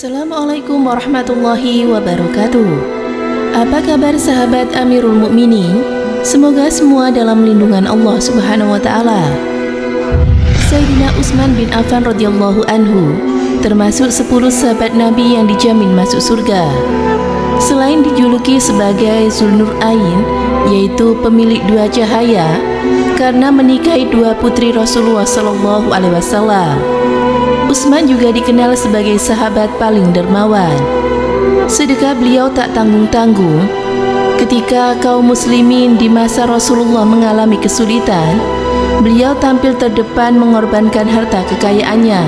Assalamualaikum warahmatullahi wabarakatuh. Apa kabar sahabat Amirul Mukminin? Semoga semua dalam lindungan Allah Subhanahu wa taala. Sayyidina Utsman bin Affan radhiyallahu anhu termasuk 10 sahabat Nabi yang dijamin masuk surga. Selain dijuluki sebagai Zulnur Ain, yaitu pemilik dua cahaya, karena menikahi dua putri Rasulullah sallallahu alaihi wasallam. Utsman juga dikenal sebagai sahabat paling dermawan. Sedekah beliau tak tanggung-tanggung. Ketika kaum muslimin di masa Rasulullah mengalami kesulitan, beliau tampil terdepan mengorbankan harta kekayaannya.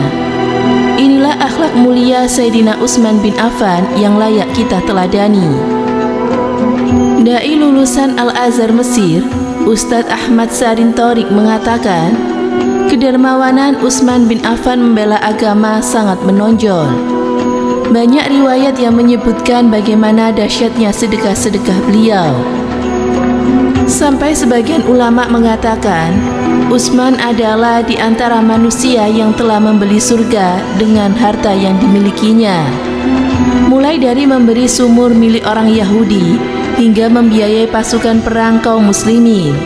Inilah akhlak mulia Sayyidina Utsman bin Affan yang layak kita teladani. Dai lulusan Al-Azhar Mesir, Ustadz Ahmad Sarin Thorik mengatakan, kedermawanan Utsman bin Affan membela agama sangat menonjol. Banyak riwayat yang menyebutkan bagaimana dahsyatnya sedekah-sedekah beliau. Sampai sebagian ulama mengatakan, Utsman adalah di antara manusia yang telah membeli surga dengan harta yang dimilikinya. Mulai dari memberi sumur milik orang Yahudi hingga membiayai pasukan perang kaum muslimin.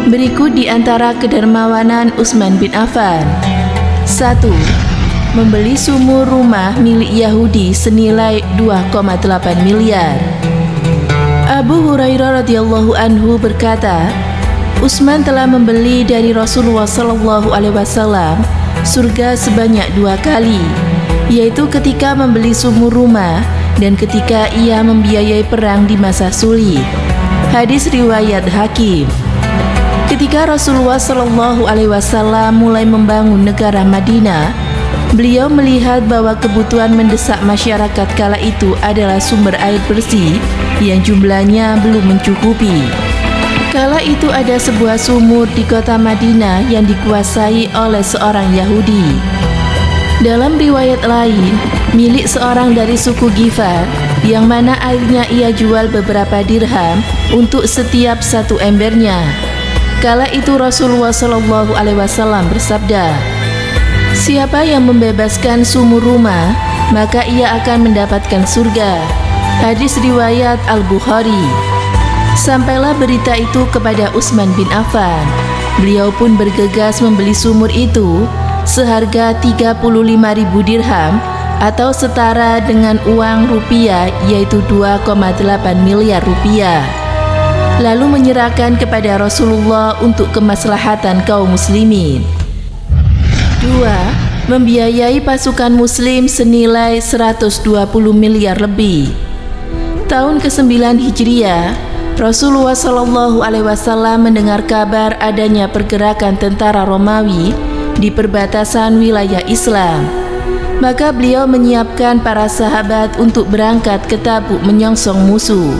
Berikut di antara kedermawanan Utsman bin Affan. 1. Membeli sumur rumah milik Yahudi senilai 2,8 miliar. Abu Hurairah radhiyallahu anhu berkata, Utsman telah membeli dari Rasulullah sallallahu alaihi wasallam surga sebanyak 2 kali, yaitu ketika membeli sumur rumah dan ketika ia membiayai perang di masa sulit. Hadis riwayat Hakim. Ketika Rasulullah Shallallahu Alaihi Wasallam mulai membangun negara Madinah, beliau melihat bahwa kebutuhan mendesak masyarakat kala itu adalah sumber air bersih yang jumlahnya belum mencukupi. Kala itu ada sebuah sumur di kota Madinah yang dikuasai oleh seorang Yahudi. Dalam riwayat lain, milik seorang dari suku Ghifar, yang mana airnya ia jual beberapa dirham untuk setiap satu embernya. Kala itu Rasulullah Shallallahu Alaihi Wasallam bersabda, siapa yang membebaskan sumur rumah, maka ia akan mendapatkan surga. Hadis riwayat Al-Bukhari. Sampailah berita itu kepada Utsman bin Affan. Beliau pun bergegas membeli sumur itu seharga 35.000 dirham atau setara dengan uang rupiah, yaitu 2,8 miliar rupiah. Lalu menyerahkan kepada Rasulullah untuk kemaslahatan kaum muslimin. 2. Membiayai pasukan muslim senilai 120 miliar lebih. Tahun ke-9 Hijriah, Rasulullah Shallallahu Alaihi Wasallam mendengar kabar adanya pergerakan tentara Romawi di perbatasan wilayah Islam. Maka beliau menyiapkan para sahabat untuk berangkat ke Tabuk menyongsong musuh.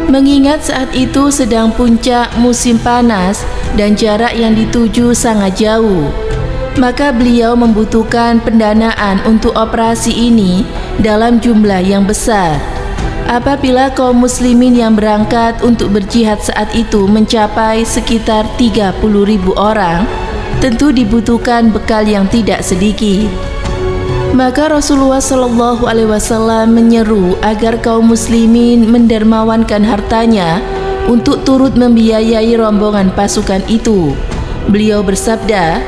Mengingat saat itu sedang puncak musim panas dan jarak yang dituju sangat jauh, maka beliau membutuhkan pendanaan untuk operasi ini dalam jumlah yang besar. Apabila kaum muslimin yang berangkat untuk berjihad saat itu mencapai sekitar 30.000 orang, tentu dibutuhkan bekal yang tidak sedikit. Maka Rasulullah Shallallahu Alaihi Wasallam menyeru agar kaum muslimin mendermawankan hartanya untuk turut membiayai rombongan pasukan itu. Beliau bersabda,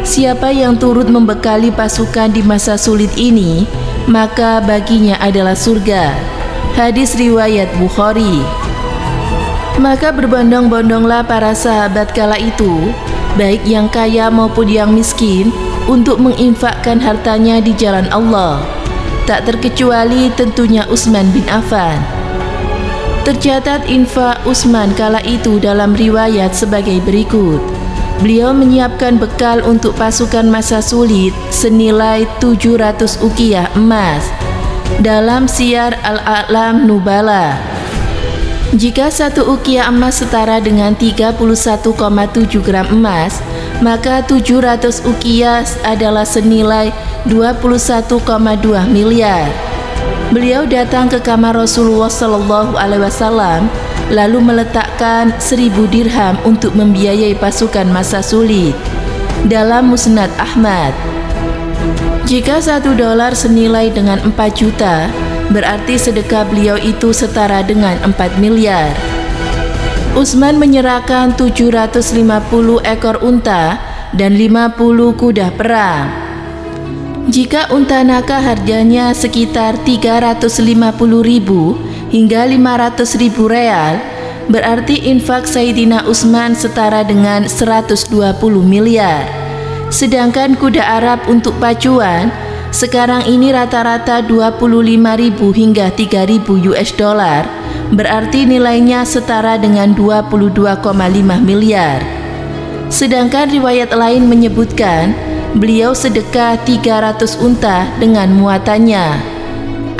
siapa yang turut membekali pasukan di masa sulit ini, maka baginya adalah surga. Hadis riwayat Bukhari. Maka berbondong-bondonglah para sahabat kala itu, baik yang kaya maupun yang miskin, untuk menginfakkan hartanya di jalan Allah, tak terkecuali tentunya Utsman bin Affan. Tercatat infak Utsman kala itu dalam riwayat sebagai berikut. Beliau menyiapkan bekal untuk pasukan masa sulit senilai 700 uqiyah emas dalam Syiar Al-A'lam Nubala. Jika satu uqiyah emas setara dengan 31,7 gram emas, maka 700 uqiyah adalah senilai 21,2 miliar. Beliau datang ke kamar Rasulullah Shallallahu Alaihi Wasallam lalu meletakkan 1.000 dirham untuk membiayai pasukan masa sulit. Dalam Musnad Ahmad. Jika $1 senilai dengan 4 juta, berarti sedekah beliau itu setara dengan 4 miliar. Utsman menyerahkan 750 ekor unta dan 50 kuda perang. Jika unta naka harganya sekitar 350.000 hingga 500.000 real, berarti infak Sayyidina Utsman setara dengan 120 miliar. Sedangkan kuda Arab untuk pacuan sekarang ini rata-rata 25.000 hingga 3.000 US dollar, berarti nilainya setara dengan 22,5 miliar. Sedangkan riwayat lain menyebutkan beliau sedekah 300 unta dengan muatannya.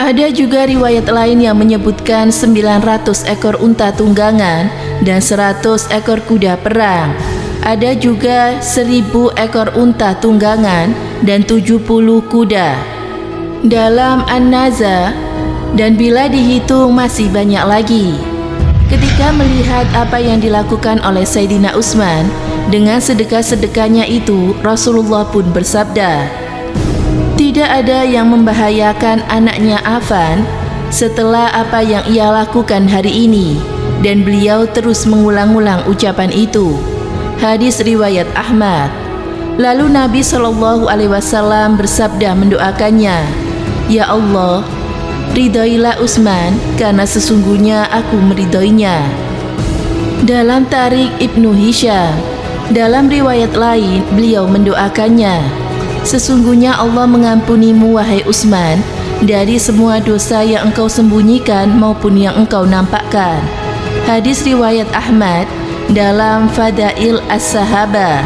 Ada juga riwayat lain yang menyebutkan 900 ekor unta tunggangan dan 100 ekor kuda perang. Ada juga 1000 ekor unta tunggangan dan 70 kuda. Dalam An-Naza, dan bila dihitung masih banyak lagi. Ketika melihat apa yang dilakukan oleh Sayyidina Utsman dengan sedekah-sedekahnya itu, Rasulullah pun bersabda, "Tidak ada yang membahayakan anaknya Affan setelah apa yang ia lakukan hari ini." Dan beliau terus mengulang-ulang ucapan itu. Hadis riwayat Ahmad. Lalu Nabi SAW bersabda mendoakannya, "Ya Allah, ridhoilah Utsman karena sesungguhnya aku meridhoinya." Dalam Tarik Ibnu Hisham, dalam riwayat lain beliau mendoakannya, "Sesungguhnya Allah mengampunimu wahai Utsman dari semua dosa yang engkau sembunyikan maupun yang engkau nampakkan." Hadis riwayat Ahmad dalam Fadail As-Sahabah.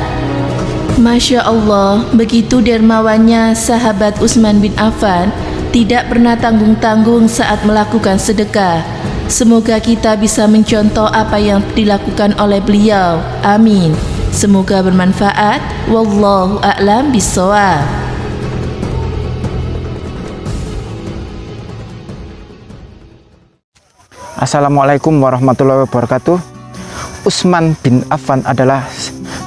Masya Allah, begitu dermawannya sahabat Utsman bin Affan, tidak pernah tanggung-tanggung saat melakukan sedekah. Semoga kita bisa mencontoh apa yang dilakukan oleh beliau. Amin. Semoga bermanfaat. Wallahu a'lam bishawab. Assalamualaikum warahmatullahi wabarakatuh. Utsman bin Affan adalah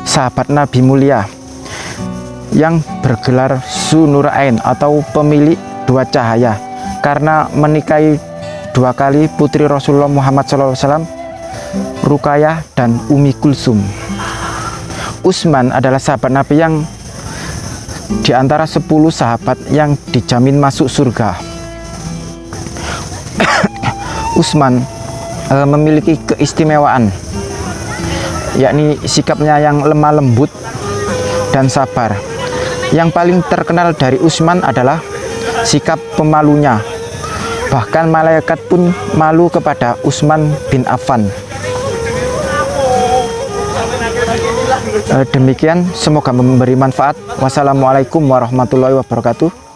sahabat Nabi mulia yang bergelar Dzunurain atau pemilik dua cahaya karena menikahi dua kali putri Rasulullah Muhammad SAW, Ruqayyah dan Ummi Kulsum. Utsman adalah sahabat Nabi yang di antara 10 sahabat yang dijamin masuk surga. Utsman memiliki keistimewaan, yakni sikapnya yang lemah lembut dan sabar. Yang paling terkenal dari Utsman adalah sikap pemalunya. Bahkan malaikat pun malu kepada Utsman bin Affan. Demikian, semoga memberi manfaat. Wassalamualaikum warahmatullahi wabarakatuh.